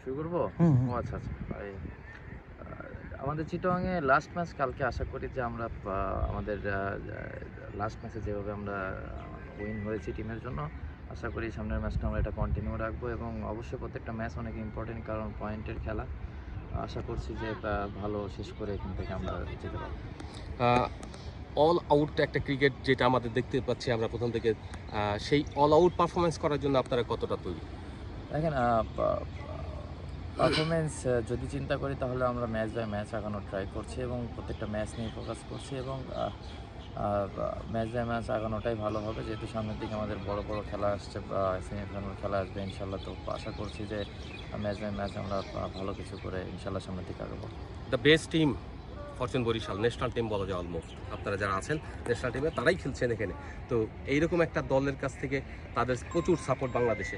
শুরু করব? হুম, ও হুম। আচ্ছা, আচ্ছা। আমাদের চিটাগংয়ে লাস্ট ম্যাচ কালকে আশা করি যে আমরা আমাদের লাস্ট ম্যাচে যেভাবে আমরা উইন হয়েছি টিমের জন্য, আশা করি সামনের ম্যাচটা আমরা এটা কন্টিনিউ রাখবো এবং অবশ্যই প্রত্যেকটা ম্যাচ অনেক ইম্পোর্টেন্ট কারণ পয়েন্টের খেলা। আশা করছি যে ভালো শেষ করে এখান থেকে আমরা যেতে পারবো। অল আউট একটা ক্রিকেট যেটা আমাদের দেখতে পাচ্ছি আমরা প্রথম থেকে, সেই অল আউট পারফরমেন্স করার জন্য আপনারা কতটা তৈরি? দেখেন পারফরম্যান্স যদি চিন্তা করি তাহলে আমরা ম্যাচ বাই ম্যাচ আগানোর ট্রাই করছি এবং প্রত্যেকটা ম্যাচ নিয়ে ফোকাস করছি এবং ম্যাচ বাই ম্যাচ আগানোটাই ভালো হবে যেহেতু সামনের দিকে আমাদের বড় বড় খেলা আসছে বা সেমিফাইনাল খেলা আসবে ইনশাল্লাহ। তো আশা করছি যে ম্যাচ বাই ম্যাচ আমরা ভালো কিছু করে ইনশাল্লাহ সামনের দিকে আগাবো। The best team Fortune Barishal national team বলা যায় অলমোস্ট, আপনারা যারা আছেন ন্যাশনাল টিমে তারাই খেলছেন এখানে। তো এইরকম একটা দলের কাছ থেকে তাদের প্রচুর সাপোর্ট বাংলাদেশে,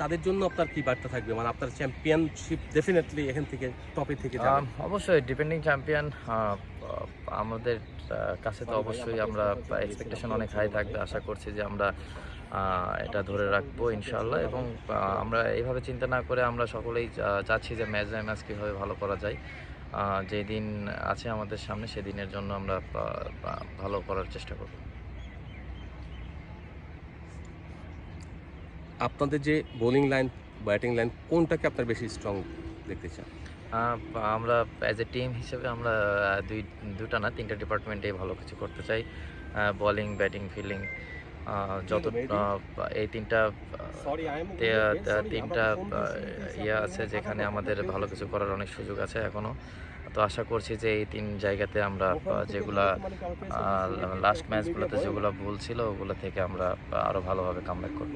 তাদের জন্য আপনার কি বার্তা থাকবে? মানে আপনার চ্যাম্পিয়নশিপ ডেফিনেটলি এখান থেকে টপে থেকে যাবে। অবশ্যই ডিপেন্ডিং চ্যাম্পিয়ন আমাদের কাছে তো অবশ্যই আমরা এক্সপেকটেশন অনেক হাই থাকবে। আশা করছি যে আমরা এটা ধরে রাখবো ইনশাআল্লাহ এবং আমরা এইভাবে চিন্তা না করে আমরা সকলেই চাচ্ছি যে ম্যাচ বাই ম্যাচ কীভাবে ভালো করা যায়। যেদিন আছে আমাদের সামনে সেদিনের জন্য আমরা ভালো করার চেষ্টা করব। আপনাদের যে বোলিং লাইন, ব্যাটিং লাইন কোনটাকে আপনার বেশি স্ট্রং দেখতে চান? আমরা অ্যাজ এ টিম হিসেবে আমরা দুটা না ৩টা ডিপার্টমেন্টেই ভালো কিছু করতে চাই। বোলিং, ব্যাটিং, ফিল্ডিং যত এই ৩টা ইয়ে আছে যেখানে আমাদের ভালো কিছু করার অনেক সুযোগ আছে এখনও। তো আশা করছি যে এই ৩ জায়গাতে আমরা যেগুলা লাস্ট ম্যাচগুলোতে যেগুলো ভুল ছিল ওগুলো থেকে আমরা আরও ভালোভাবে কামব্যাক করব।